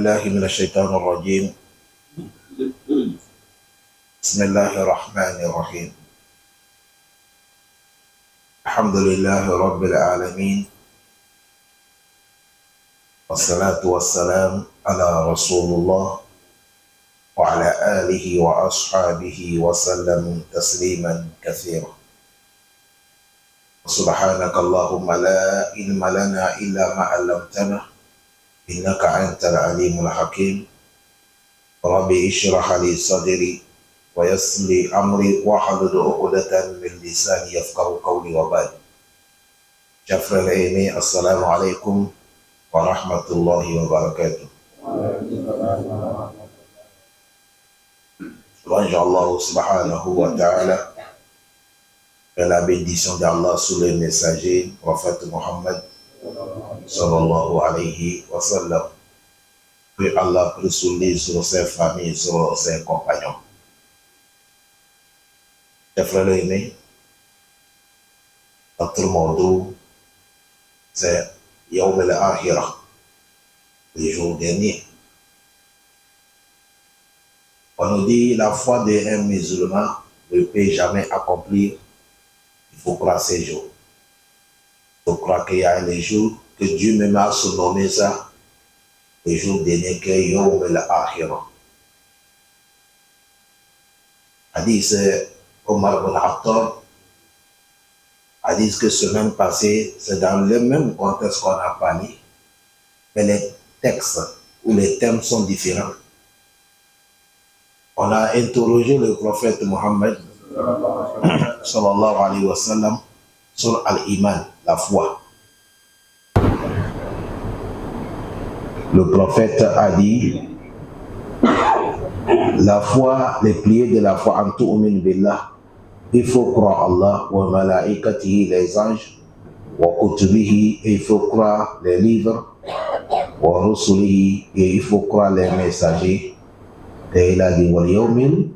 بالله من الشيطان الرجيم. بسم الله الرحمن الرحيم. الحمد لله رب العالمين، والصلاة والسلام على رسول الله وعلى آله وأصحابه وسلم تسليما كثيرا. سبحانك اللهم لا علم لنا إلا ما علمتنا إنك أنت العليم الحكيم. ربي اشرح لي صدري ويسر لي أمري واحلل عقدة من لساني يفقهوا قولي وبعد. Chers frères et aînés, assalamu alaikum wa rahmatullahi wa barakatuh. Louange Allah subhanahu wa ta'ala, et la bénédiction d'Allah sur les messagers, prophète Mohammed sallallahu alayhi wa sallam. Que Allah prie sur lui, sur ses familles, sur ses compagnons. Chers frères et aînés, notre mot c'est Yawm al-Akhirah, le jour dernier. On nous dit la foi d'un musulman ne peut jamais accomplir. Il faut croire ces jours. Il faut croire qu'il y a les jours que Dieu même a surnommé ça, le jour dernier que Yawm al-Akhirah. Hadith Omar bin Khattab a dit que semaine passée, c'est dans le même contexte qu'on a parlé, mais les textes ou les thèmes sont différents. On a interrogé le prophète Mohammed sallallahu alayhi wa sallam sur al-iman, la foi. Le prophète a dit la foi, les piliers de la foi, en tu'min billah, il faut croire Allah, wa malaikatihi, les anges, wa kutubihi, et il faut croire les livres, wa rusulihi, et il faut croire les messagers, et il a dit wal yawmil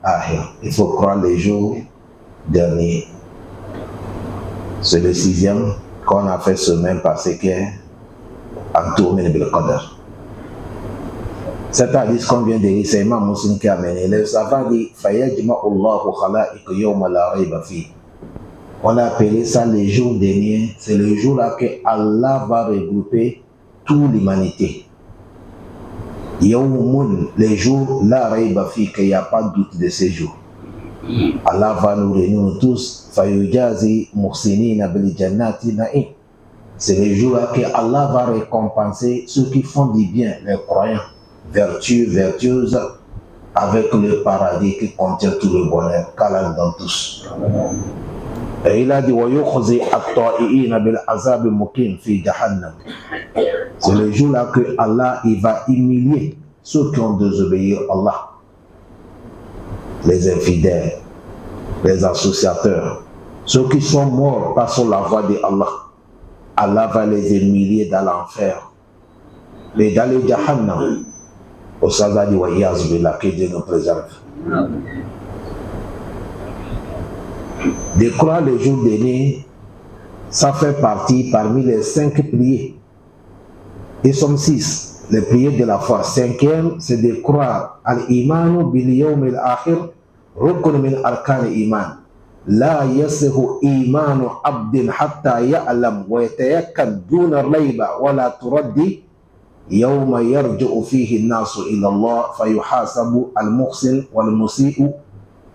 akhir, il faut croire les jours derniers. C'est le 6e qu'on a fait semaine passée, qui est en tu'min bil qadar. Cet hadith qu'on vient de lire, c'est Imam Muslim qui a amené. Le savant dit Fayajma'u Allahu khalaiqa yawma la rayba fi. On a appelé ça le jour dernier. C'est le jour là que Allah va regrouper toute l'humanité. Yawmun, les jours la rayba fi, qu'il n'y a pas de doute de ces jours. Allah va nous réunir tous. Fayujazi muhsinina bil jannati na'im. C'est le jour là que Allah va récompenser ceux qui font du bien, les croyants. Vertueuse, avec le paradis qui contient tout le bonheur, qu'Allah dans tous. Et il a dit c'est le jour là que Allah il va humilier ceux qui ont désobéi à Allah, les infidèles, les associateurs, ceux qui sont morts pas sur la voie de Allah. Allah va les humilier dans l'enfer, mais dans le Jahannam. Au Sada dit que Dieu nous préserve. De croire le jour dernier, ça fait partie parmi les 5 prières. Ils sont 6, les prières de la foi. 5e, c'est de croire al-imanu bil yawm al-akhir, rukun min arkan al-iman. La yasihu imanu abdin hatta ya'lam wa yatayakkan duna rayba wa la turaddi. يوم يرجع فيه الناس إلى الله فيحاسب المحسن والمسيء.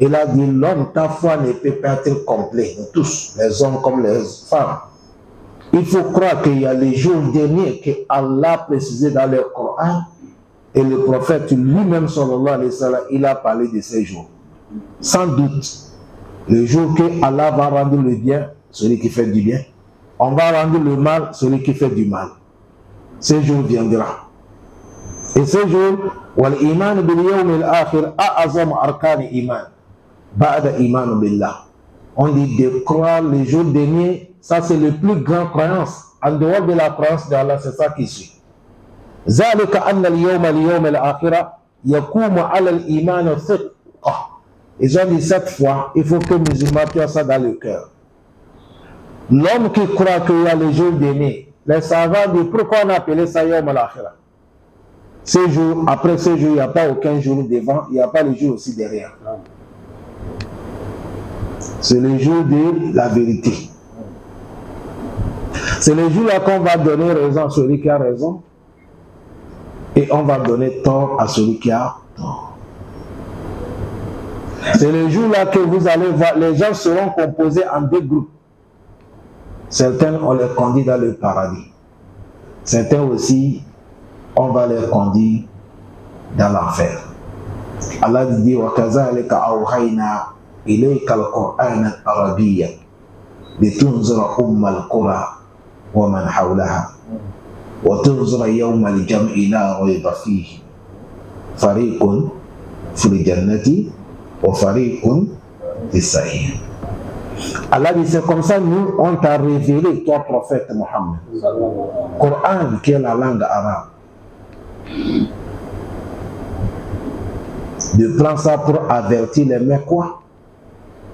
Il a dit l'homme, ta foi ne peut pas être complet, tous, les hommes comme les femmes. Il faut croire qu'il y a les jours derniers que Allah a précisé dans le Coran, et le prophète lui-même sallallahu alayhi wa sallam, il a parlé de ces jours. Sans doute, le jour que Allah va rendre le bien, celui qui fait du bien, on va rendre le mal, celui qui fait du mal. Ce jour viendra. Et ce jour, wal iman bil yawm al akhir a'azam arkan iman ba'da iman billah. On dit de croire le jour dernier, ça c'est le plus grand croyance. En dehors de la croyance d'Allah, c'est ça qui suit. Zalika anna al yawm al akhir yakumu ala al iman thiqa. Ils ont dit cette fois, il faut que les musulmans tuent ça dans le cœur. L'homme qui croit qu'il y a le jour dernier, les savants disent pourquoi on a appelé ça Yawm al-Akhirah. Ce jour, après ce jour, il n'y a pas aucun jour devant, il n'y a pas le jour aussi derrière. C'est le jour de la vérité. C'est le jour-là qu'on va donner raison à celui qui a raison et on va donner tort à celui qui a tort. C'est le jour-là que vous allez voir, les gens seront composés en deux groupes. Certains, on les conduit dans le paradis. Certains aussi, on va les conduire dans l'enfer. Allah dit wa kazalika awhayna ilayka al-Qur'ana al-arabiyya litunzira ummal qura wa man hawlaha wa tunzira yawma al-jam'i la rayba fihi fariqun fil jannati wa fariqun fis sa'ir. Allah dit c'est comme ça nous on t'a révélé toi prophète Mohammed. Coran qui est la langue arabe. De prendre ça pour avertir les Mecquois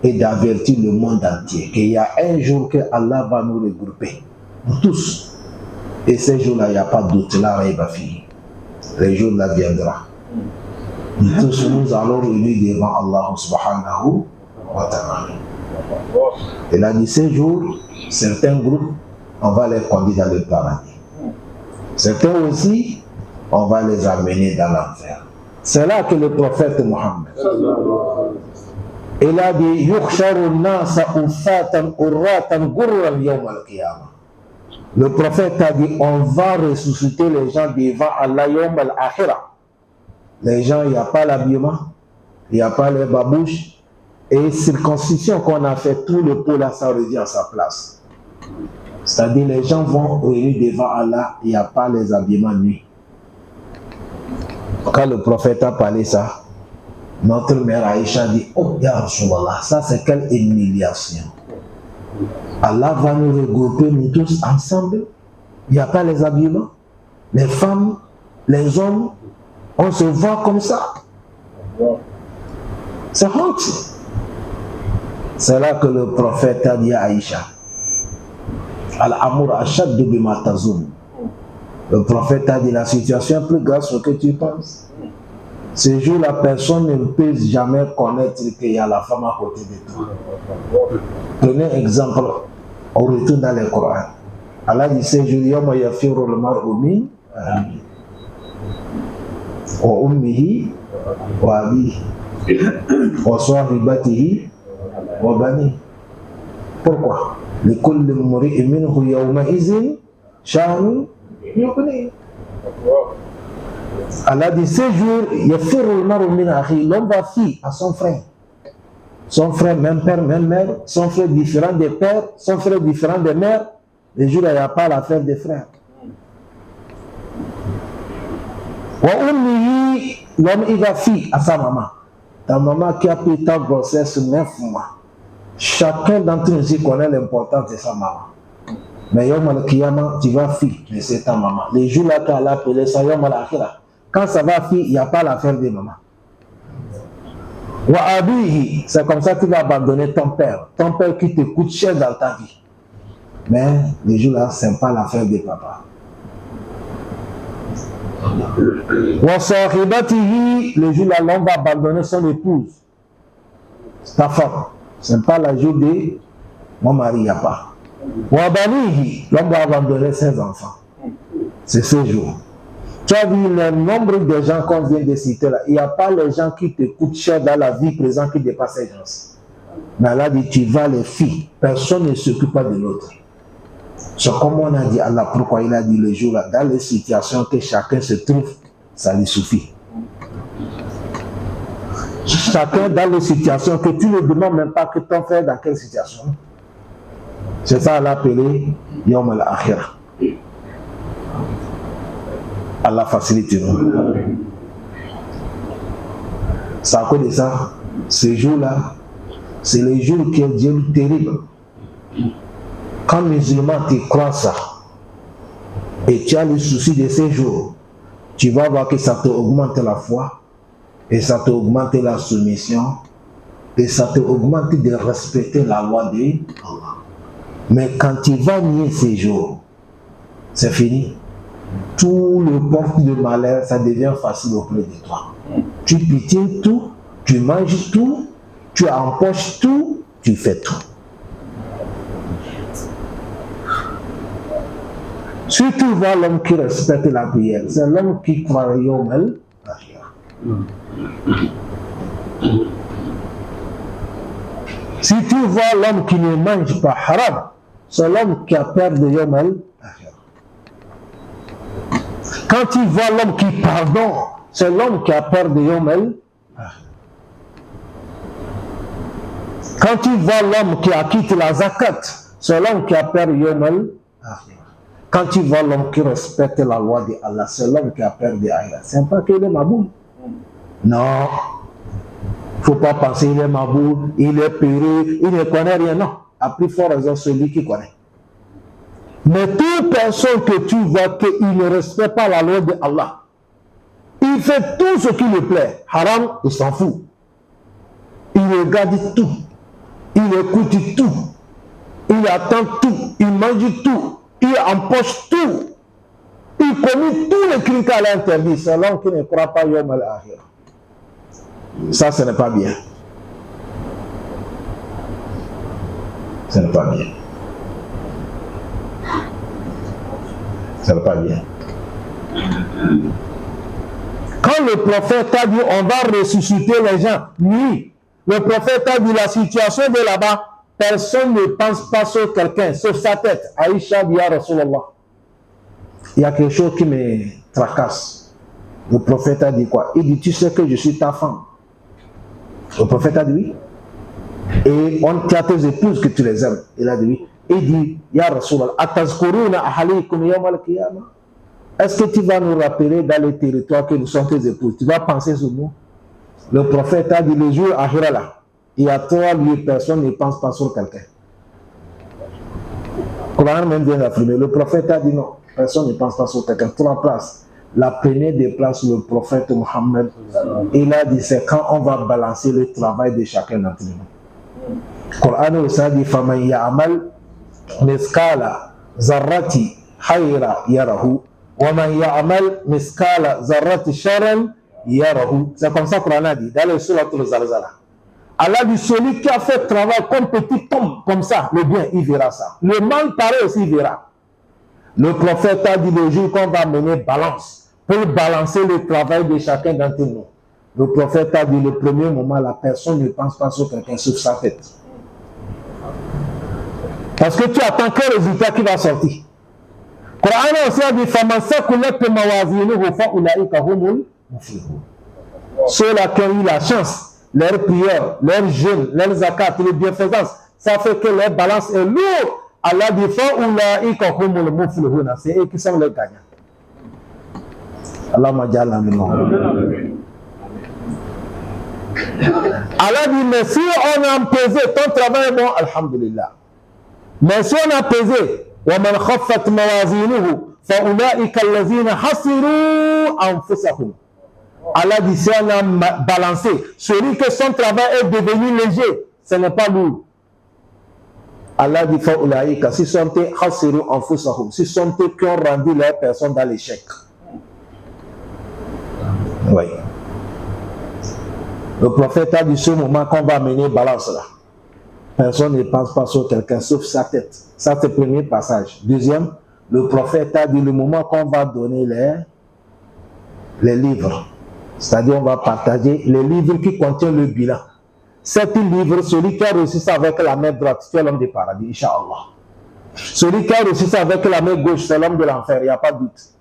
et d'avertir le monde entier qu'il y a un jour que Allah va nous regrouper, nous tous. Et ce jour-là, il n'y a pas de doute, là, il va finir. Le jour-là viendra. Nous tous, nous allons réunir devant Allah subhanahu wa ta'ala. Et là, dit ce jour, certains groupes, on va les conduire dans le paradis. Certains aussi, on va les amener dans l'enfer. C'est là que le prophète Mohammed, il a dit yukhsharu nasa ufatan urratan gurran yawm al-qiyamah. Le prophète a dit on va ressusciter les gens devant Allah yawm al-akhirah. Les gens, il n'y a pas l'habillement, il n'y a pas les babouches, et circoncision qu'on a fait, tout le pot là, ça revient à sa place. C'est-à-dire les gens vont réunir devant Allah, il n'y a pas les habillements nuits. Quand le prophète a parlé ça, notre mère Aïcha dit oh ya Rasulallah, ça c'est quelle humiliation. Allah va nous regrouper nous tous ensemble. Il n'y a pas les habillements. Les femmes, les hommes, on se voit comme ça. C'est honte. C'est là que le prophète a dit à Aïcha Al-Amour Achad de Bimatazum. Le prophète a dit la situation est plus grave que ce que tu penses. Ce jour-là, personne ne peut jamais connaître qu'il y a la femme à côté de toi. Prenez exemple, on retourne dans le Coran. Allah dit ce jour, Yawma yafiru al-mar'u min wa ummihi wa abihi wa sahibatihi wa banihi. Pourquoi? Likulli mri'in minhu yawma izin sha'nun yughnihi. Allah dit ce jour, l'homme va fuir à son frère. Son frère, même père, même mère, son frère différent des pères, son frère différent des mères. Le jour où il n'y a pas l'affaire des frères. L'homme il va fuir à sa maman. Ta maman qui a pris ta grossesse 9 mois. Chacun d'entre nous ici connaît l'importance de sa maman. Mais Yom al-Qiyamah, tu vas fuir, mais c'est ta maman. Les jours là qu'elle a appelé ça Yom al-Akhirah. Quand ça va fuir, il n'y a pas l'affaire de maman. Wa abihi, c'est comme ça que tu vas abandonner ton père qui te coûte cher dans ta vie. Mais les jours là, ce n'est pas l'affaire de papa. Wa sahibatihi, le jour là, l'homme va abandonner son épouse. Ta femme. Ce n'est pas la jour de mon mari, il n'y a pas. Wa banihi, l'homme va abandonner ses enfants. C'est ce jour. Tu as vu le nombre de gens qu'on vient de citer là. Il n'y a pas les gens qui te coûtent cher dans la vie présente qui dépassent ces gens. Mais Allah dit tu vas les fuir. Personne ne s'occupe pas de l'autre. C'est comme on a dit Allah. Pourquoi il a dit le jour là, dans les situations que chacun se trouve, ça lui suffit. Chacun dans les situations que tu ne demandes même pas que ton frère dans quelle situation. C'est ça Allah appelé Yom al-Akhirah. Allah facilite nous. C'est à cause de ça, ce jour-là, c'est le jour qui est Dieu terrible. Quand musulman tu crois ça, et tu as le souci de ces jours, tu vas voir que ça te augmente la foi, et ça te augmente la soumission, et ça te augmente de respecter la loi de Allah. Mais quand tu vas nier ces jours, c'est fini. tout le porte de malheur, ça devient facile auprès de toi. Tu pitines tout, tu manges tout, tu empoches tout, tu fais tout. Si tu vois l'homme qui respecte la prière, c'est l'homme qui croit au Yawm al-Akhirah. Si tu vois l'homme qui ne mange pas haram, c'est l'homme qui a peur de Yawm al-Akhirah. Quand tu vois l'homme qui pardonne, c'est l'homme qui a peur de Yawm al-Akhirah. Quand tu vois l'homme qui acquitte la zakat, c'est l'homme qui a peur de Yawm al-Akhirah. Quand tu vois l'homme qui respecte la loi de Allah, c'est l'homme qui a peur de Allah. C'est pas qu'il est maboul. Non. Il ne faut pas penser qu'il est maboul, il est péré, il ne connaît rien. Non. À plus fort raison, celui qui connaît. Mais toute personne que tu vois qu'il ne respecte pas la loi de Allah, il fait tout ce qui lui plaît. Haram, il s'en fout. Il regarde tout. Il écoute tout. Il attend tout. Il mange tout. Il empoche tout. Il commet tous les crimes qu'Allah interdit. C'est l'homme qui ne croit pas Yawm al-Akhirah. Ça, ce n'est pas bien. Ce n'est pas bien. Ce n'est pas bien. Quand le prophète a dit on va ressusciter les gens, oui, le prophète a dit la situation de là-bas, personne ne pense pas sur quelqu'un, sauf sa tête. Aïcha dit à Rasulallah, il y a quelque chose qui me tracasse. Le prophète a dit quoi? Il dit, tu sais que je suis ta femme. Le prophète a dit oui. Et tu as tes épouses que tu les aimes. Il a dit oui. Il dit, Ya Rasulallah, atazkuruna ahalikum yawm al-qiyamah. Est-ce que tu vas nous rappeler dans les territoires que nous sommes tes épouses? Tu vas penser sur nous? Le prophète a dit, le jour Ahira là, il y a 3 lieux, personne ne pense pas sur quelqu'un. Le Coran même vient d'affirmer. Le prophète a dit non, personne ne pense pas sur quelqu'un. 3 places. La première des places, le prophète Mohammed, il a dit, c'est quand on va balancer le travail de chacun d'entre nous. Le Coran aussi a dit, فَمَنْ يَعْمَلْ مِثْقَالَ ذَرَّةٍ خَيْرًا يَرَهُ وَمَنْ يَعْمَلْ مِثْقَالَ ذَرَّةٍ شَرًّا يَرَهُ. C'est comme ça que le Coran a dit, dans le surat al-Zalzala. Allah dit, celui qui a fait travail comme petit pomme, comme ça, le bien, il verra ça. Le mal, pareil aussi, il verra. Le prophète a dit le jour qu'on va mener balance, pour balancer le travail de chacun d'entre nous. Le prophète a dit le premier moment, la personne ne pense pas sur quelqu'un, sauf sa tête. Parce que tu attends quel résultat qui va sortir. Le Coran aussi a dit, ceux-là qui ont eu la chance, leurs prières, leurs jeûnes, leurs zakats, leurs bienfaisances, ça fait que leur balance est lourde. Allah dit c'est eux qui sont les gagnants. Allah m'a dit Allah dit, mais si on a pesé, ton travail est bon, alhamdulillah. Mais si on a pesé, وَمَنْ خَفَّتْ مَوَازِينُهُ فَأُولَٰئِكَ الَّذِينَ حَصِرُوا أَنفُسَهُمْ. Allah dit, si on a balancé, celui que son travail est devenu léger, ce n'est pas lourd. Allah dit, si sont si sont qui ont rendu leur personne dans l'échec. Oui. Le prophète a dit ce moment qu'on va mener balance là. Personne ne pense pas sur quelqu'un sauf sa tête. Ça c'est le premier passage. Deuxième, le prophète a dit le moment qu'on va donner les livres. C'est-à-dire on va partager les livres qui contiennent le bilan. 7 livres, celui qui a reçu ça avec la main droite, c'est l'homme du paradis, Inch'Allah. Celui qui a reçu ça avec la main gauche, c'est l'homme de l'enfer, il n'y a pas de doute.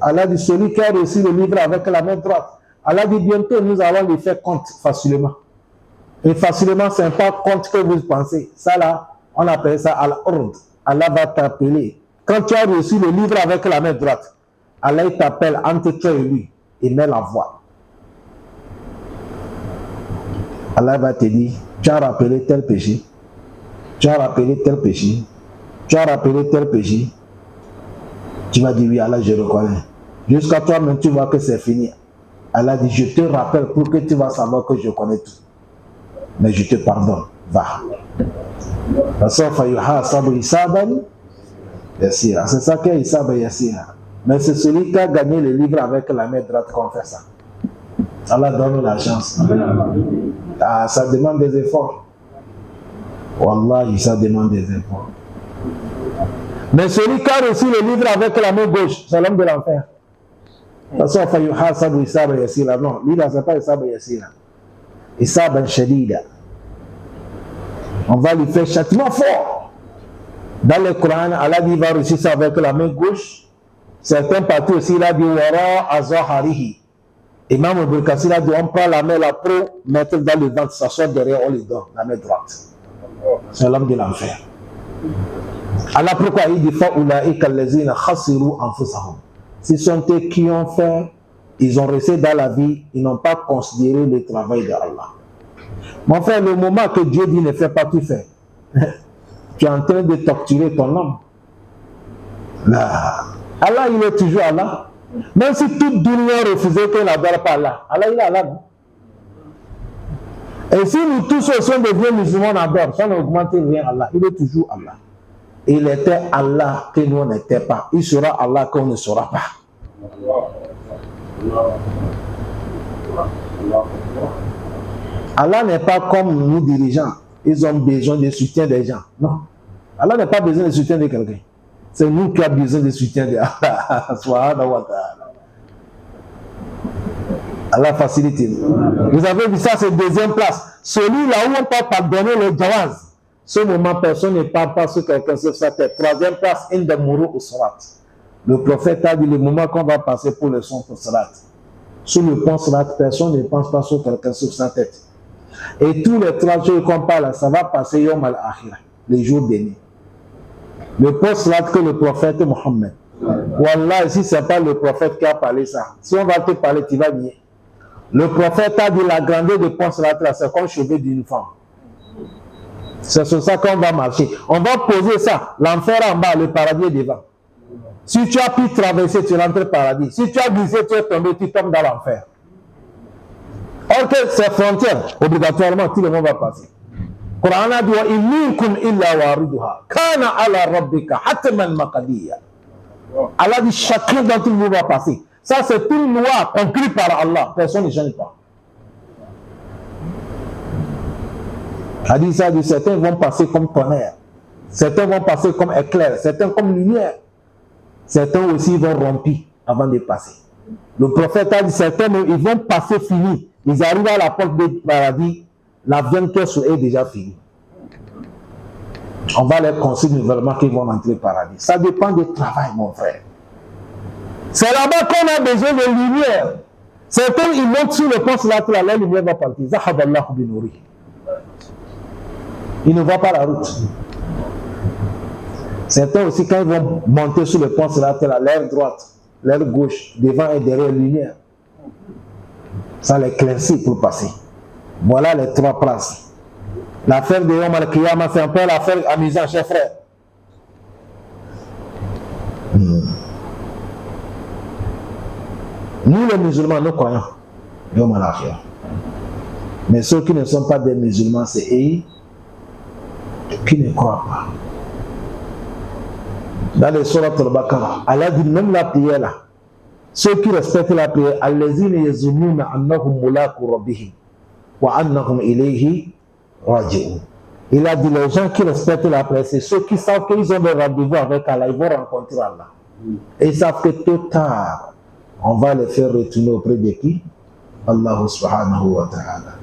Allah dit, celui qui a reçu le livre avec la main droite, Allah dit, bientôt nous allons lui faire compte facilement. Et facilement, ce n'est pas compte que vous pensez. Ça là, on appelle ça al-ord. Allah va t'appeler. Quand tu as reçu le livre avec la main droite, Allah t'appelle entre toi et lui et met la voix. Allah va te dire, tu as rappelé tel péché, tu as rappelé tel péché, tu as rappelé tel péché. Tu vas dire oui, Allah, je reconnais. Jusqu'à toi-même, tu vois que c'est fini. Allah dit, je te rappelle pour que tu vas savoir que je connais tout. mais je te pardonne. Va. C'est ça qu'est Hisab Yassira. Mais c'est celui qui a gagné le livre avec la main droite qu'on fait ça. Allah donne la chance. Ah, ça demande des efforts. Wallahi, ça demande des efforts. Mais celui qui a reçu le livre avec la main gauche, c'est l'homme de l'enfer. De toute façon, non, lui là, c'est pas Hisab Yassira. Hisab Shadida. On va lui faire châtiment fort. Dans le Coran, Allah dit qu'il va réussir ça avec la main gauche. Certains parties aussi, il a dit Wara Azaharihi. Imam Ibn Kassir a dit on prend la main là pour mettre dans le ventre, s'asseoir derrière, on lui donne la main droite. C'est l'homme de l'enfer. Allah, pourquoi il dit Fa'ulaika allazina khasiru anfusahum. Ce sont eux qui ont fait, ils ont resté dans la vie, ils n'ont pas considéré le travail de Allah. Mon frère, le moment que Dieu dit ne fais pas, tu fais. Tu es en train de torturer ton âme. Là. Allah, il est toujours Allah. Même si toute dunya refusait qu'il n'adore pas Allah. Allah, il est Allah, non? Et si nous tous aussi devenons musulmans, on adore, ça n'augmente rien Allah. Il est toujours Allah. Il était Allah que nous n'étions pas. Il sera Allah qu'on ne sera pas. Allah n'est pas comme nous dirigeants. Ils ont besoin du soutien des gens. Non. Allah n'a pas besoin du soutien de quelqu'un. C'est nous qui avons besoin du soutien de Allah. Allah facilite. Vous avez vu ça, c'est deuxième place. Celui-là où on peut pardonner le jawaz. Ce moment, personne ne parle pas sur quelqu'un sur sa tête. Troisième place, Inda Mourou ou Surat. Le prophète a dit le moment qu'on va passer pour le son pour Surat. Sur le pont Surat, personne ne pense pas sur quelqu'un sur sa tête. Et tous les 3 jours qu'on parle, ça va passer Yom al-Akhira, les jours derniers. Le pont Surat que le prophète Mohammed. Wallah, si ce n'est pas le prophète qui a parlé ça, si on va te parler, tu vas nier. Le prophète a dit la grandeur de pont Surat, c'est comme le cheveu d'une femme. C'est sur ça qu'on va marcher. On va poser ça, l'enfer en bas, le paradis est devant. Si tu as pu traverser, tu rentres au paradis. Si tu as glissé, tu es tombé, tu tombes dans l'enfer. Or que ces frontières, obligatoirement, tout le monde va passer. Le Coran a dit wa minkum illa wariduha kana ala rabbika hatman maqdiya. Allah dit chacun d'entre vous va passer. Ça c'est une loi conclue par Allah. Personne ne change pas. Hadith a dit certains vont passer comme tonnerre, certains vont passer comme éclair, certains comme lumière, certains aussi vont rompre avant de passer. Le prophète a dit certains ils vont passer finis, ils arrivent à la porte du paradis, la viande qui est sur eux est déjà finie. On va les construire nouvellement qu'ils vont entrer au paradis. Ça dépend du travail, mon frère. C'est là-bas qu'on a besoin de lumière. Certains ils montent sur le pont là, la lumière va partir. Zahaballahu binuri. Ils ne voient pas la route. Certains aussi, quand ils vont monter sur le pont, c'est là, l'air droite, l'air gauche, devant et derrière la lumière. Ça les éclaircit pour passer. Voilà les 3 places. L'affaire de Yom al-Qiyamah, c'est un peu l'affaire amusante, chers frères. Nous, les musulmans, nous croyons Yom al-Qiyamah. Mais ceux qui ne sont pas des musulmans, c'est eux qui ne croient pas. Dans les sourates al-Baqarah, Allah dit même la prière là. Ceux qui respectent la prière, allazina yazununa annahum mulaku rabbihim wa annahum ilayhi raji'un. Il a dit les gens qui respectent la prière, c'est ceux qui savent qu'ils ont des rendez-vous avec Allah, ils vont rencontrer Allah. Et ils savent que tôt ou tard, on va les faire retourner auprès de qui? Allah subhanahu wa ta'ala.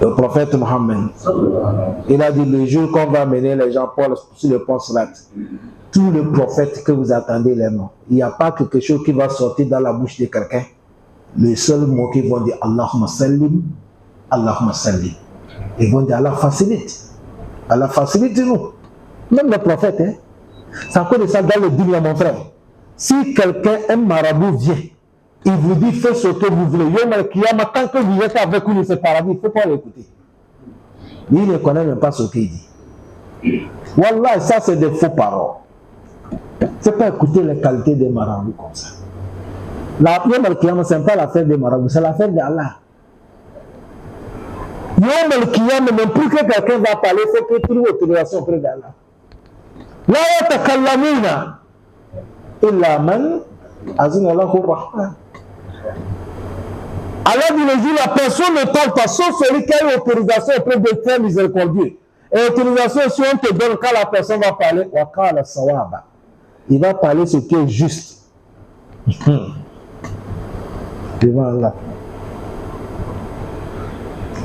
Le prophète Mohammed, il a dit le jour qu'on va mener les gens sur le pont Surat, tous les prophètes que vous attendez les noms, il n'y a pas quelque chose qui va sortir dans la bouche de quelqu'un. Le seul mot qu'ils vont dire Allahumma sallim, Allahumma sallim. Ils vont dire Allah facilite nous. Même les prophètes, hein. C'est encore de ça dans le dunya, mon frère. Si quelqu'un, un marabout vient, il vous dit faites ce que vous voulez. Yom al-Qiyamah, tant que vous êtes avec lui, c'est paradis, il ne faut pas l'écouter. Il ne connaît même pas ce qu'il dit. Wallah, ça c'est des faux paroles. Il ne faut pas écouter les qualités des marabouts comme ça. Yom al-Qiyamah, ce n'est pas l'affaire des marabouts, c'est l'affaire d'Allah. Yom al-Qiyam, même plus que quelqu'un va parler, il faut que tu aies autorisation auprès d'Allah. La yatakallamuna illa man azina lahu rahman. Allah dit le jour, la personne ne parle pas, sauf celui qui a eu autorisation auprès de très miséricordieux. Et autorisation, si on te donne, quand la personne va parler, waqala sawaba. Il va parler ce qui est juste. Devant Allah.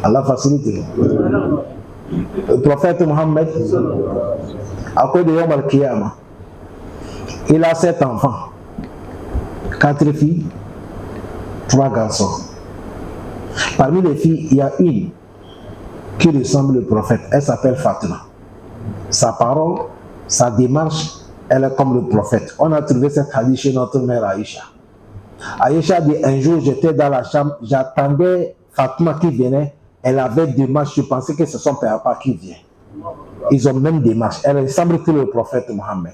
Allah facilite. Le prophète Mohammed, à cause de Yom al-Qiyamah, il a 7 enfants, 4 filles, 3 garçons. Parmi les filles, il y a une qui ressemble au prophète. Elle s'appelle Fatima. Sa parole, sa démarche, elle est comme le prophète. On a trouvé cette hadith chez notre mère Aïcha. Aïcha dit, un jour j'étais dans la chambre, j'attendais Fatima qui venait. Elle avait des marches, je pensais que c'est son papa qui vient. Ils ont même des marches. Elle ressemble que le prophète Mohammed.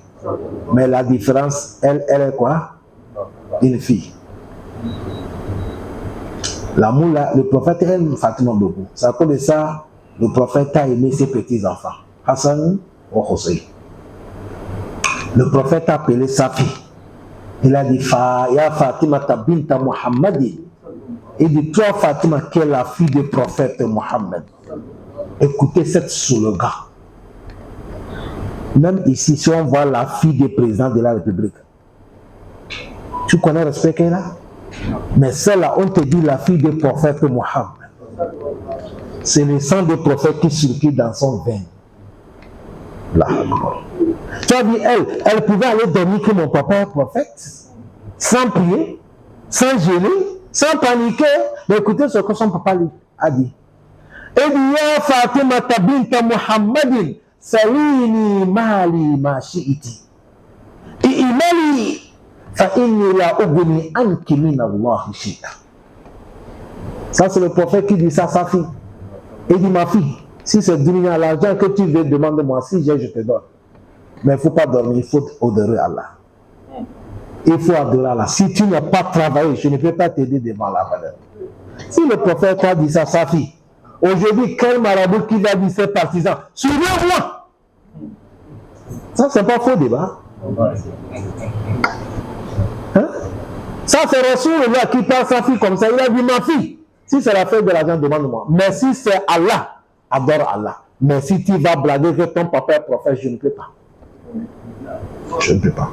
Mais la différence, elle est quoi? Une fille. La moula, le prophète aime Fatima beaucoup. C'est à cause de ça, le prophète a aimé ses petits-enfants. Hassan ou Hossein. Le prophète a appelé sa fille. Il a dit, Ya Fatima binta Muhammadin. Il dit, toi Fatima, qui est la fille du prophète Mohammed. Écoutez cette slogan. Même ici, si on voit la fille du président de la République, tu connais le respect qu'elle a? Mais celle-là, on te dit la fille du prophète Mohammed. C'est le sang du prophète qui circule dans son veine. Là. Tu as dit, elle pouvait aller dormir que mon papa est prophète, sans prier, sans gêner, sans paniquer. Mais écoutez ce que son papa lui a dit. Il dit, Ya Fatima binta Muhammadin, salini mali ma shi'iti. I'imali fa inni la ugni anki min Allah shi'a. Ça, c'est le prophète qui dit ça à sa fille. Il dit, ma fille, si c'est dunya, l'argent que tu veux, demande-moi. Si j'ai, je te donne. Mais il ne faut pas dormir, il faut adorer Allah. Il faut adorer Allah. Si tu n'as pas travaillé, je ne peux pas t'aider devant la valeur. Si le prophète a dit ça à sa fille, aujourd'hui, quel marabout qui va dire ses partisans, suivez-moi. Ça, c'est pas faux débat. Hein? Ça, c'est Rasoulullah qui parle à sa fille comme ça. Il a dit, ma fille, si c'est la fête de l'argent, demande-moi. Mais si c'est Allah, adore Allah. Mais si tu vas blaguer que ton papa est prophète, je ne peux pas. Je ne peux pas.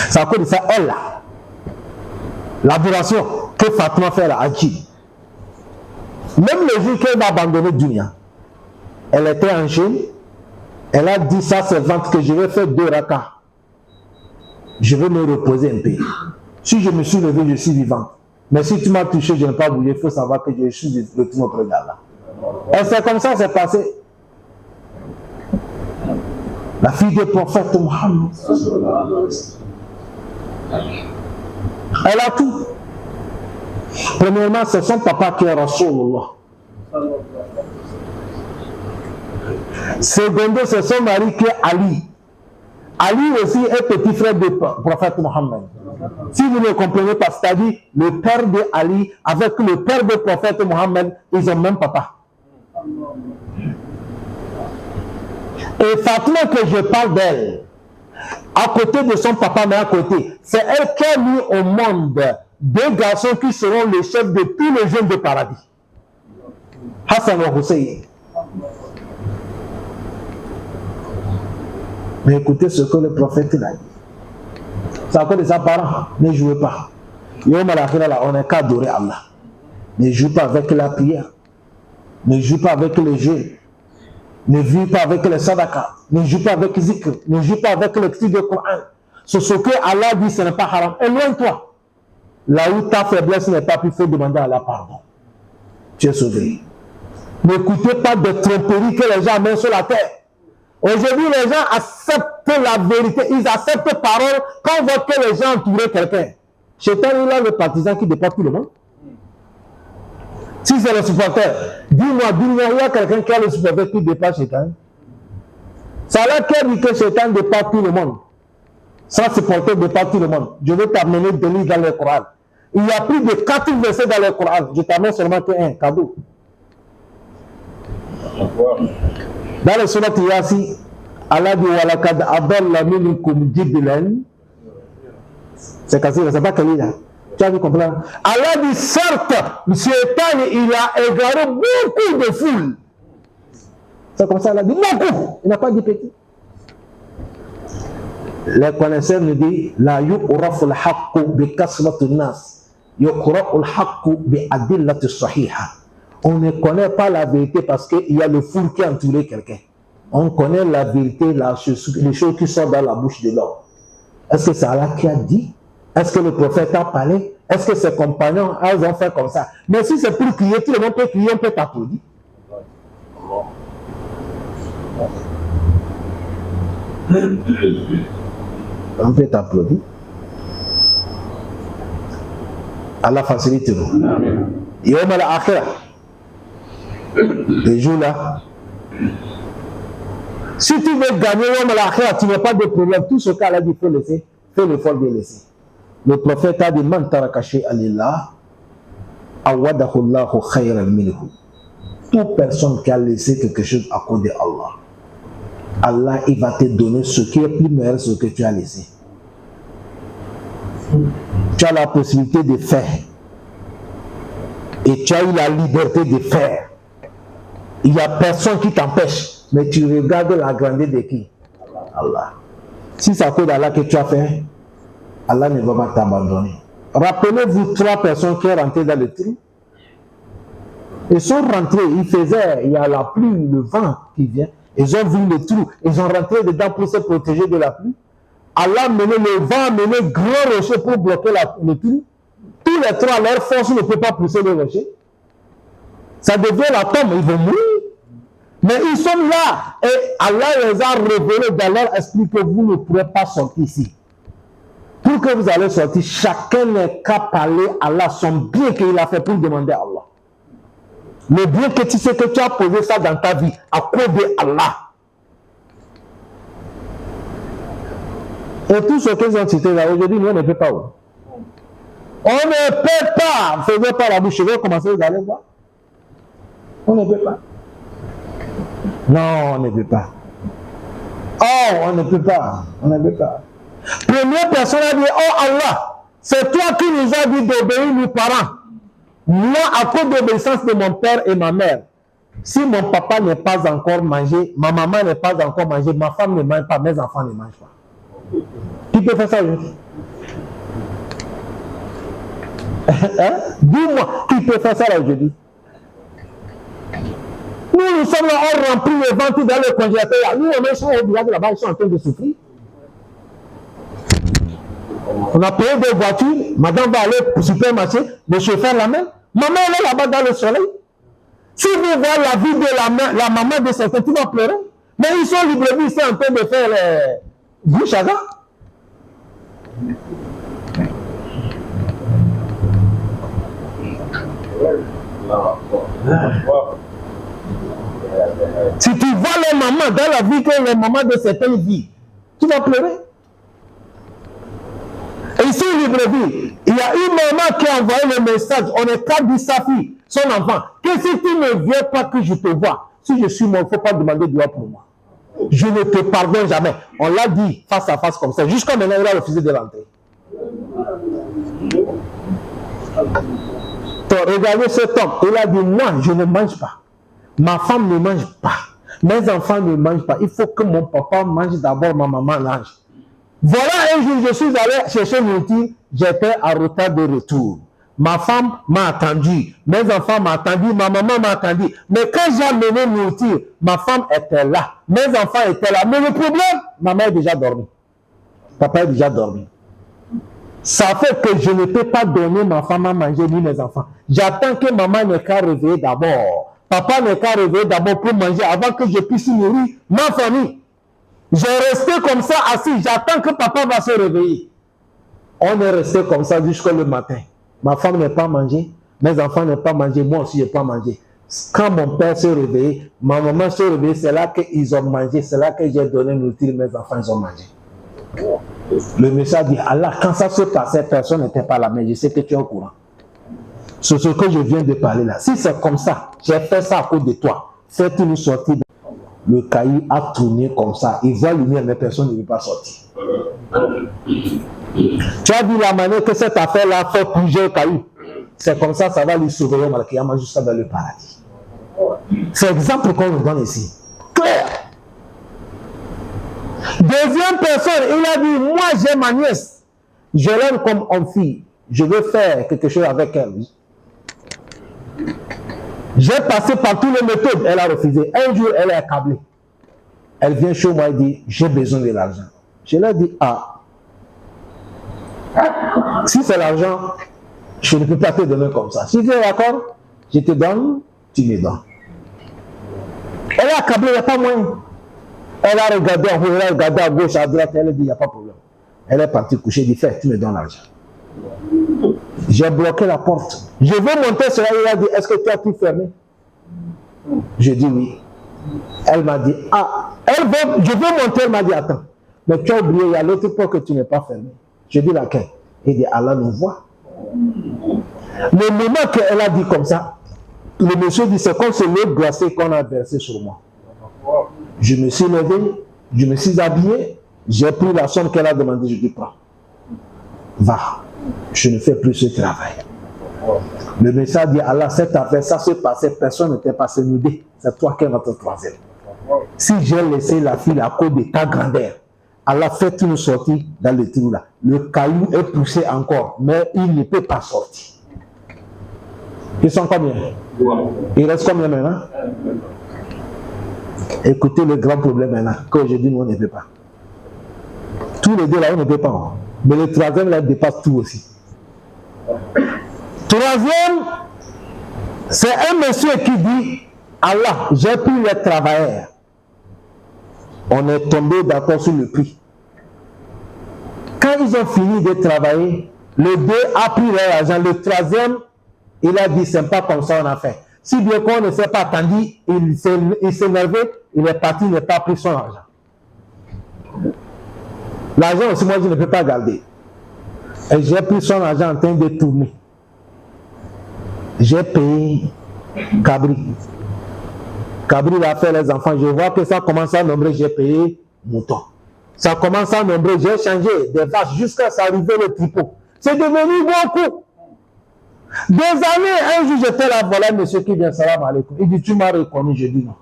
C'est à cause de ça, elle là, l'adoration que Fatima fait à Hadji, même le jour qu'elle va abandonner Dunia, elle était en chaîne, elle a dit ça servante que je vais faire 2 rakas. Je vais me reposer un peu. Si je me suis levé, je suis vivant. Mais si tu m'as touché, je n'ai pas bougé, il faut savoir que je suis le tout auprès d'Allah. Et c'est comme ça que c'est passé. La fille du prophète Mohammed. Elle a tout. Premièrement, c'est son papa qui est Rasoulullah. Secondo, c'est son mari qui est Ali. Ali aussi est petit frère du prophète Mohammed. Si vous ne comprenez pas, c'est-à-dire le père de Ali avec le père du prophète Mohammed, ils ont même papa. Et Fatima, que je parle d'elle, à côté de son papa, mais à côté, c'est elle qui a mis au monde 2 garçons qui seront les chefs de tous les jeunes de paradis. Hassan et Hussein. Mais écoutez ce que le prophète a dit. C'est à cause de ses parents. Ne jouez pas. On n'est qu'à adorer Allah. Ne jouez pas avec la prière. Ne jouez pas avec le jeu. Ne vivez pas avec les sadaka. Ne jouez pas avec le zikr. Ne jouez pas avec le lecture du Coran. Ce que Allah dit, ce n'est pas haram. Éloigne-toi. Là où ta faiblesse n'est pas, il faut demander à Allah pardon. Tu es sauvé. N'écoutez pas de tromperies que les gens mettent sur la terre. Aujourd'hui, les gens acceptent la vérité. Ils acceptent parole quand on voit que les gens entourent quelqu'un. Chétan, il a le partisan qui dépasse tout le monde. Si c'est le supporter, dis-moi, il y a quelqu'un qui a le supporter qui dépasse Chétan. Ça a l'air qu'il dit que Chétan dépasse tout le monde. Sans supporter dépasse tout le monde. Je vais t'amener des livres dans le Coran. Il y a plus de 4 versets dans le Coran. Je t'amène seulement qu'un cadeau. Dans le surat Yassi, Allah dit walakad adalla minkum jiblan. C'est cassé, c'est pas qu'il là. Tu as vu comprendre? Allah dit certes, Shaitan il a égaré beaucoup de foules. C'est comme ça, Allah dit beaucoup. Il n'a pas dit petit. Les connaisseurs nous disent la yu'rafu al-haqqu bi kasrati an-nas, yuqra'u al-haqqu bi adillati as-sahiha. On ne connaît pas la vérité parce qu'il y a le foule qui a entouré quelqu'un. On connaît la vérité, les choses qui sortent dans la bouche de l'homme. Est-ce que c'est Allah qui a dit? Est-ce que le prophète a parlé? Est-ce que ses compagnons ont fait comme ça? Mais si c'est pour crier, tout le monde peut crier, on peut t'applaudir. On peut t'applaudir. Allah facilite nous. Yawm al-akhirah. Le jour là. Si tu veux gagner Yawm al-akhirah, tu n'as pas de problème. Tout ce qu'Allah dit, il faut laisser. Fais l'effort de laisser. Le prophète a dit man taraka shay'an lillah awadahu Allahu khayran minhu. Toute personne qui a laissé quelque chose à cause de Allah, Allah il va te donner ce qui est plus meilleur que ce que tu as laissé. Tu as la possibilité de faire et tu as eu la liberté de faire. Il n'y a personne qui t'empêche, mais tu regardes la grandeur de qui? Allah. Si c'est à cause d'Allah que tu as fait, Allah ne va pas t'abandonner. Rappelez-vous 3 personnes qui sont rentrées dans le trou. Ils sont rentrés, il y a la pluie, le vent qui vient. Ils ont vu le trou, ils ont rentré dedans pour se protéger de la pluie. Allah menait le vent, menait grand rocher pour bloquer le trou. Tous les 3, leur force ne peut pas pousser le rocher. Ça devient la tombe, ils vont mourir. Mais ils sont là et Allah les a révélés dans leur esprit que vous ne pourrez pas sortir ici. Pour que vous allez sortir, chacun n'est qu'à parler à Allah, son bien qu'il a fait pour demander à Allah. Le bien que tu sais que tu as posé ça dans ta vie, à cause de Allah. Et tout ce qu'ils ont cité là, aujourd'hui, nous on ne peut pas. On ne peut pas. Faisez pas la bouche, je vais commencer, vous allez voir. On ne peut pas. Non, on ne peut pas. Oh, on ne peut pas. On ne peut pas. Première personne a dit, oh Allah, c'est toi qui nous as dit d'obéir nos parents. Moi, à cause de l'obéissance de mon père et ma mère, si mon papa n'est pas encore mangé, ma maman n'est pas encore mangée, ma femme ne mange pas, mes enfants ne mangent pas. Qui peut faire ça aujourd'hui? Hein? Dis-moi, qui peut faire ça aujourd'hui? Nous sommes là, on remplit le ventre dans le congélateur. Nous, on est au village là-bas, ils sont en train de souffrir. On a payé des voitures, madame va aller au supermarché, le chauffeur l'amène. Maman elle est là-bas dans le soleil. Si vous voyez la vie de la maman de certains, tu vas pleurer. Mais ils sont libres, ils sont en train de faire les bouches à gars. Si tu vois les mamans dans la vie que les mamans de certaines vivent, tu vas pleurer. Et ici, libre-vie, il y a une maman qui a envoyé le message, on est qu'à dire sa fille, son enfant, que si tu ne viens pas que je te vois, si je suis mort, il ne faut pas demander de loi pour moi. Je ne te pardonne jamais. On l'a dit face à face comme ça. Jusqu'à maintenant, il a refusé de rentrer. Donc, regardez cet homme, il a dit, moi, je ne mange pas. Ma femme ne mange pas. Mes enfants ne mangent pas. Il faut que mon papa mange d'abord, ma maman mange. Voilà un jour, je suis allé chercher nourriture, j'étais en retard de retour. Ma femme m'a attendu, mes enfants m'ont attendu, ma maman m'a attendu. Mais quand j'ai amené nourriture, ma femme était là, mes enfants étaient là. Mais le problème, maman est déjà dormie. Papa est déjà dormi. Ça fait que je ne peux pas donner ma femme à manger ni mes enfants. J'attends que maman n'ait qu'à réveiller d'abord. Papa n'est qu'à réveiller d'abord pour manger avant que je puisse nourrir ma famille. J'ai resté comme ça assis, j'attends que papa va se réveiller. On est resté comme ça jusqu'au matin. Ma femme n'a pas mangé, mes enfants n'ont pas mangé, moi aussi je n'ai pas mangé. Quand mon père s'est réveillé, ma maman s'est réveillée, c'est là qu'ils ont mangé, c'est là que j'ai donné nourriture, mes enfants ils ont mangé. Le message dit, Allah, quand ça se passait, personne n'était pas là, mais je sais que tu es au courant. C'est ce que je viens de parler là. Si c'est comme ça, j'ai fait ça à cause de toi. faites-nous sortir. Le caillou a tourné comme ça. Il voit lumière, mais personne ne veut pas sortir. Tu as vu la manière que cette affaire-là fait bouger le caillou. C'est comme ça, ça va lui sauver au Malakiyama jusqu'à dans le paradis. C'est l'exemple qu'on nous donne ici. Clair. Deuxième personne, il a dit, moi j'ai ma nièce. Je l'aime comme une fille. Je veux faire quelque chose avec elle. J'ai passé par toutes les méthodes, elle a refusé. Un jour, elle est accablée. Elle vient chez moi et dit, j'ai besoin de l'argent. Je lui ai dit, si c'est l'argent, je ne peux pas te donner comme ça. Si tu es d'accord, je te donne, tu me donnes. Elle est accablée, il n'y a pas moyen. Elle a regardé en haut, elle a regardé à gauche, à droite, elle a dit, il n'y a pas de problème. Elle est partie coucher, elle dit, fais, tu me donnes l'argent. J'ai bloqué la porte. Je veux monter sur elle, elle a dit, est-ce que tu as tout fermé? Je dis oui. Elle m'a dit, je veux monter, elle m'a dit, attends. Mais tu as oublié, il y a l'autre porte que tu n'es pas fermé. Je dis laquelle? Il dit, Allah nous voit. Le moment qu'elle a dit comme ça, le monsieur dit, c'est comme ce l'eau glacée qu'on a versé sur moi. Je me suis levé, je me suis habillé, j'ai pris la somme qu'elle a demandé, je dis, prends. Va, je ne fais plus ce travail. Le message dit, Allah, cette affaire, ça se passait, personne n'était passé nous dire, c'est toi qui es notre troisième. Si j'ai laissé la fille à cause de ta grandeur, Allah fait une sortie dans le trou là. Le caillou est poussé encore, mais il ne peut pas sortir. Ils sont combien? Il reste combien maintenant? Écoutez le grand problème maintenant, qu'aujourd'hui nous on ne peut pas. Tous les deux là on ne peut pas. Mais le troisième là dépasse tout aussi. Troisième, c'est un monsieur qui dit, Allah, j'ai pris les travailleurs. On est tombé d'accord sur le prix. Quand ils ont fini de travailler, le deux a pris leur argent. Le troisième, il a dit, c'est pas comme ça on a fait. Si bien qu'on ne s'est pas attendu, il s'est énervé, il est parti, il n'a pas pris son argent. L'argent aussi, moi, je ne peux pas garder. Et j'ai pris son argent en train de tourner. J'ai payé Cabri. Cabri a fait les enfants. Je vois que ça commence à nombrer, j'ai payé mouton. Ça commence à nombrer, j'ai changé des vaches jusqu'à s'arriver le tripot. C'est devenu beaucoup. Des années, un jour j'étais là, voilà monsieur qui vient, salam alaikum. Il dit, tu m'as reconnu, je dis non.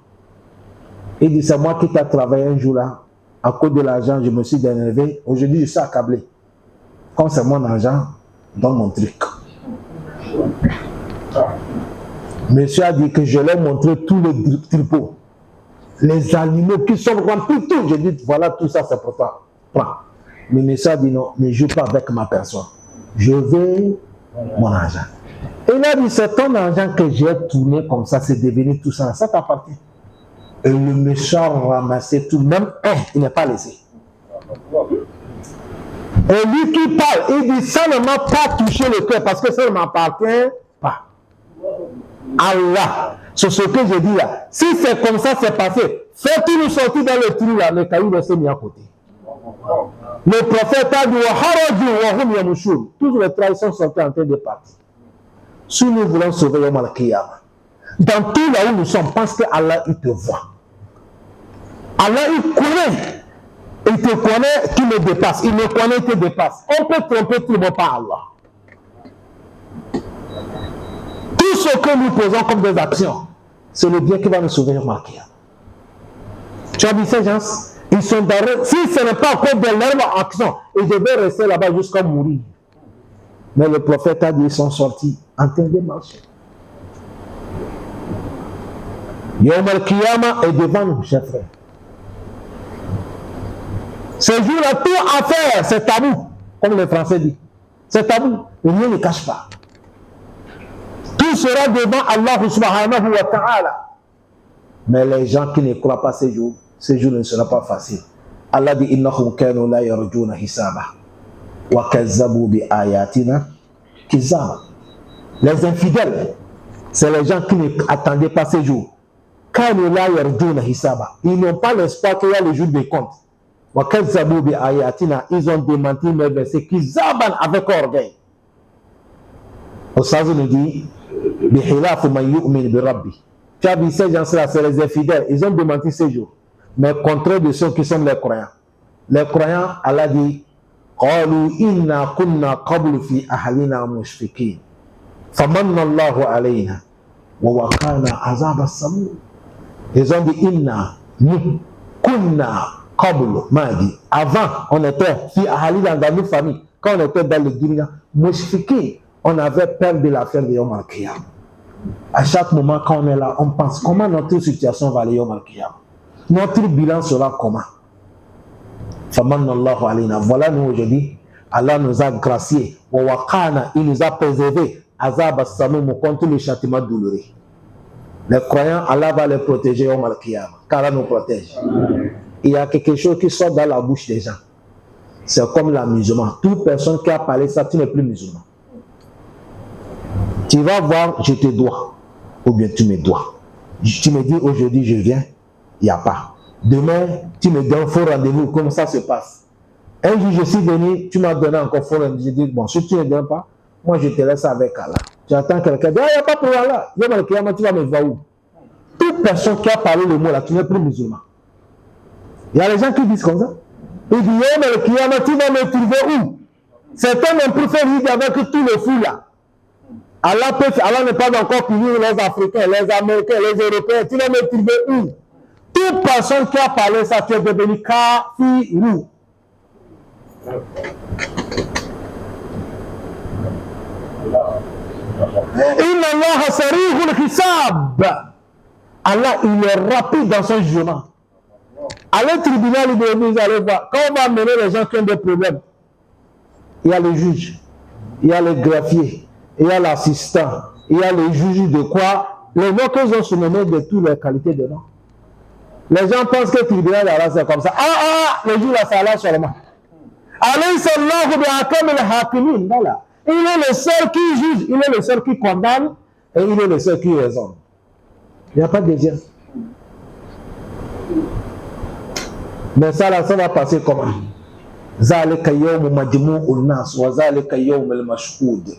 Il dit, c'est moi qui t'ai travaillé un jour là. À cause de l'argent, je me suis énervé. Aujourd'hui, je suis accablé. Comme c'est mon argent, dans mon truc. Monsieur a dit que je l'ai montré tous les tripots. Les animaux qui sont remplis, tout. Je dis, voilà, tout ça, c'est pour toi. Prends. Mais monsieur a dit, non, ne joue pas avec ma personne. Je veux mon argent. Il a dit, c'est ton argent que j'ai tourné comme ça, c'est devenu tout ça. Ça t'appartient. Et le méchant ramassait tout, même un, il n'est pas laissé. Et lui qui parle, il dit, ça ne m'a pas touché le cœur parce que ça ne m'appartient pas. Allah, c'est ce que je dis là. Si c'est comme ça, c'est passé. Faites-nous nous sortir dans le trou là, le caillou laissé mis à côté. Le prophète a dit, tous les traditions sont en train de partir. Si nous voulons sauver Yom al-Qiyamah, dans tout là où nous sommes, pense que Allah, il te voit. Allah, il connaît. Il te connaît, tu me dépasses. Il me connaît, il te dépasse. On peut tromper tout le monde par Allah. Tout ce que nous posons comme des actions, c'est le bien qui va nous sauver Yom al-Qiyamah. Tu as vu ces gens? Ils sont dans... Si ce n'est pas encore de leur action, ils devaient rester là-bas jusqu'à mourir. Mais le prophète a dit, ils sont sortis en train de marcher. Yom al-Qiyamah est devant nous, chers frères. Ce jour-là, tout à faire, c'est tabou, comme les Français disent. C'est tabou, rien ne cache pas. Tout sera devant Allah subhanahu wa ta'ala. Mais les gens qui ne croient pas ce jour ne sera pas facile. Allah dit, innahum kanu la yarjuna hisaba wa kazzabu bi ayatina kizaba. Les infidèles, c'est les gens qui ne attendaient pas ce jour. Kanu la yarjuna hisaba. Ils n'ont pas l'espoir qu'il y a le jour des comptes. Wa kazzabu bi ayatina. Ils ont démenti mes versets kizaban avec orgueil. Au sens nous dit, bi hilafu man yu'min bi rabbi. Tu as vu ces gens-là, c'est les infidèles. Ils ont démenti ces jours. Mais contraire de ceux qui sont les croyants. Les croyants, Allah dit قالوا إنا كنا قبل في أهلنا مشفقين فمن الله علينا ووقانا عذاب السموم. Ils ont dit Inna, nous, Kunna, Qabl, m'a dit, avant, on était, fi Ahalina, dans nos familles, quand on était dans le dunya, Mushfiqin, on avait peur de l'affaire de Yom Al-Qiyam. À chaque moment, quand on est là, on pense comment notre situation va aller Yom Al-Qiyam. Notre bilan sera comment. Famanallahu alayna. Voilà, nous aujourd'hui, Allah nous a graciés. Wa waqana, il nous a préservé. Azab as-samum, contre le châtiment douloureux. Les croyants, Allah va les protéger au Mal-Qiyam, car Allah nous protège. Il y a quelque chose qui sort dans la bouche des gens. C'est comme l'amusement. Toute personne qui a parlé ça, tu n'es plus musulman. Tu vas voir, je te dois, ou bien tu me dois. Tu me dis aujourd'hui je viens, il n'y a pas. Demain, tu me donnes faux rendez-vous, comment ça se passe? Un jour je suis venu, tu m'as donné encore faux rendez-vous. Je dis, bon, si tu ne donnes pas, moi je te laisse avec Allah. Tu attends quelqu'un, il n'y a pas de problème là. Tu vas me voir où? Toute personne qui a parlé le mot là, tu n'es plus musulman. Il y a les gens qui disent comme ça. Ils disent, tu vas me trouver où? Certains même préfèrent vivre avec tout le fou là. Allah n'est pas encore puni les Africains, les Américains, les Européens. Tu vas me trouver où? Toute personne qui a parlé ça, tu es devenu kafirou. Inna Allah sarihul hisab. Allah, il est rapide dans son jugement. Allez au tribunal, vous allez voir. Quand on va amener les gens qui ont des problèmes, il y a le juge, il y a le greffier, il y a l'assistant, il y a le juge de quoi? Les noms qu'ils ont surnommés de toutes les qualités de noms. Les gens pensent que le tribunal d'Allah c'est comme ça. Le juge là, c'est Allah seulement. Alayhi sallahu bi'akam al-hakimin. Voilà. Il est le seul qui juge, il est le seul qui condamne et il est le seul qui raisonne. Il n'y a pas de deuxième. Mais ça là, ça va passer comment? Zalika yawm majmu'un nas wa zalika yawm al-mashhud.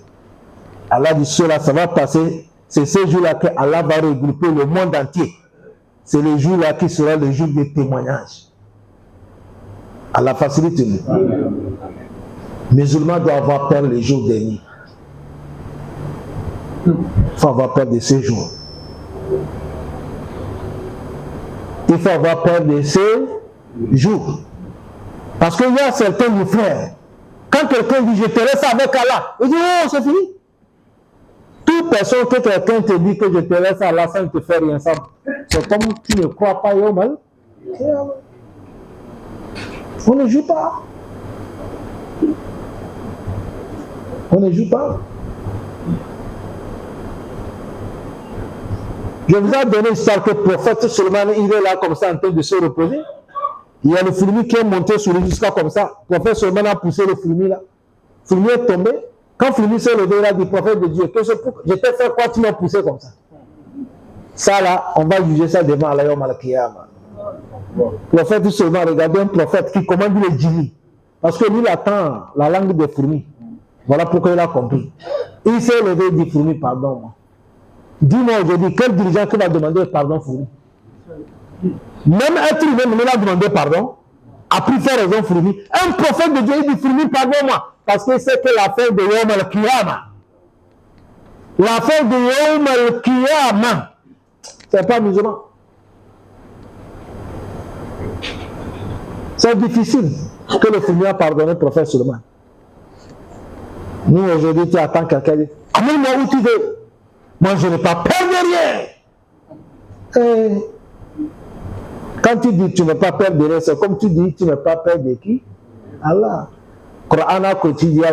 Allah dit cela, ça va passer. C'est ce jour-là que Allah va regrouper le monde entier. C'est le jour-là qui sera le jour des témoignages. Allah facilite nous. Musulman doit avoir peur les jours derniers. Il faut avoir peur de ces jours. Il faut avoir peur de ces jours. Parce qu'il y a certains de frères, quand quelqu'un dit je te laisse avec Allah, il dit oh c'est fini. Toute personne que quelqu'un te dit que je te laisse à Allah, ça ne te fait rien. C'est comme tu ne crois pas au mal. On ne joue pas. On ne joue pas. Je vous ai donné l'histoire que le prophète Solomon, il est là comme ça en train de se reposer. Il y a le fourmi qui est monté sur lui jusqu'à comme ça. Le prophète Solomon a poussé le fourmi là. Le fourmi est tombé. Quand le fourmi s'est levé, il a dit, prophète de Dieu, je t'ai fait quoi, tu m'as poussé comme ça? Ça là, on va juger ça devant Allah Yom Al-Qiyamah. Le prophète Solomon, regardez un prophète qui commande les djinnis. Parce que lui, il attend la langue des fourmis. Voilà pourquoi il a compris. Il s'est levé et dit, fourmi, pardon. Moi. Dis-moi aujourd'hui, quel dirigeant qui va demander pardon, fourmi? Même être humain, il a demandé pardon, a pris faire raison, fourmi. Un prophète de Dieu, il dit, fourmi, pardon-moi. Parce que c'est que l'affaire de Yom Al-Qiyamah. L'affaire de Yom Al-Qiyamah. C'est pas musulman. C'est difficile que le fourmi a pardonné le prophète Solomon. Nous, aujourd'hui, tu attends quelqu'un dit amène-moi où tu veux. Moi, je n'ai pas peur de rien. Quand tu dis tu n'as pas peur de rien, c'est comme tu dis tu n'as pas peur de qui? Allah. Qur'an quotidien,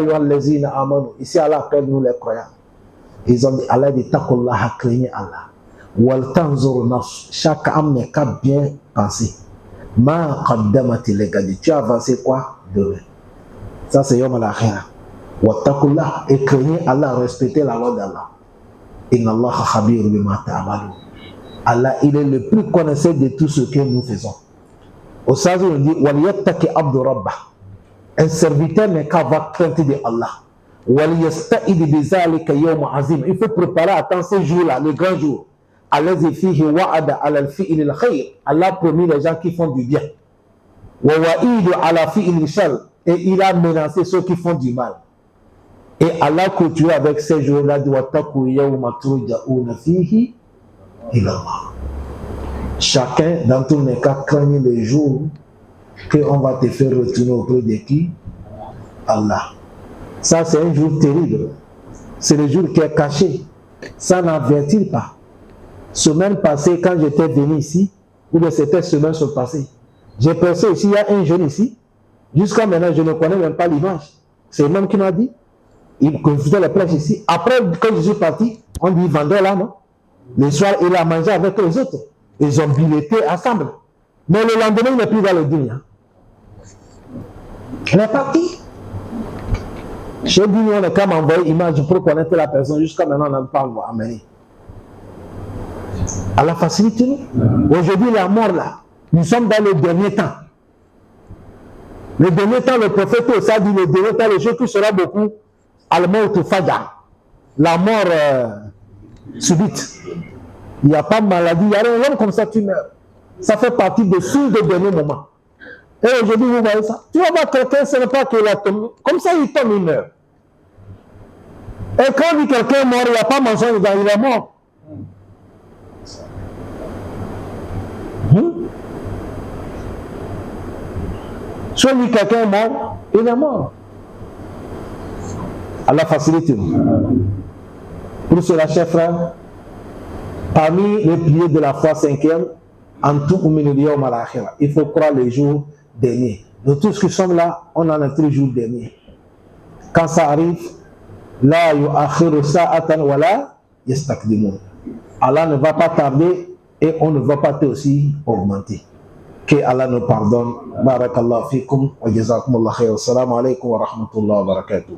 ici Allah appelle nous les croyants. Ils ont dit, Allah dit taqullaha, craignez Allah. Wal tanzur nafs, chaque âme n'est qu'à bien penser. Ma qaddamati legadi, tu as avancé quoi demain? Ça c'est Yom al-Akhirah. Wa taqullaha, et craignez Allah, respectez la loi d'Allah. Inna Allah khabir bima ta'malun. Allah, il est le plus connaisseur de tout ce que nous faisons. Au sens où on dit wal yattaqi abdu rabbah. Un serviteur n'est qu'à avoir crainte de Allah. Il faut préparer à temps ce jour-là, le grand jour. allazi fihi wa'ada ala al-fi'l al-khayr. Allah a promis les gens qui font du bien. Wa wa'idu ala fi'l al-shar. Et il a menacé ceux qui font du mal. Et Allah continue avec ces jours-là de wattaqu yawma turja'una fihi ila Allah. Chacun d'entre nous n'est qu'à craindre le jour qu'on va te faire retourner auprès de qui? Allah. Ça, c'est un jour terrible. C'est le jour qui est caché. Ça n'avertit pas. Semaine passée, quand j'étais venu ici, ou bien c'était semaine sur le passé, j'ai pensé ici, il y a un jeune ici. Jusqu'à maintenant, je ne connais même pas l'image. C'est le même qui m'a dit. Il faisait les prêches ici. Après, quand je suis parti, on dit vendeur là, non? Le soir, il a mangé avec les autres. Ils ont billeté ensemble. Mais le lendemain, il n'est plus dans le dîner. Il est parti. Chez lui, on a quand même envoyé image pour connaître la personne. Jusqu'à maintenant, on n'a pas amené. Allah facilite nous. Aujourd'hui, la mort là, nous sommes dans le dernier temps. Le dernier temps, le prophète aussi a dit le dernier temps, le jour qui sera beaucoup, al-mawt faj'a, la mort subite. Il n'y a pas de maladie, il n'y a rien comme ça, tu meurs. Ça fait partie des signes de dernier moment. Et aujourd'hui, vous voyez ça. Tu vas voir quelqu'un, ce n'est pas qu'il a tombé. Comme ça, il tombe, il meurt. Et quand on dit quelqu'un est mort, il n'y a pas mensonge, il est mort. Soit lui, quelqu'un est mort, il est mort. Allah facilite. Pour cela, chers frères, parmi les piliers de la foi cinquième, il faut croire les jours derniers. Nous tous qui sommes là, on en a 3 jours derniers. Quand ça arrive, la yu'akhiru sa'atan wa la yastakdimun. Allah ne va pas tarder et on ne va pas aussi augmenter. Que Allah nous pardonne. Barakallahu fikum wa jazakumullah khair. Assalamu alaikum wa rahmatullahi wa barakatuh.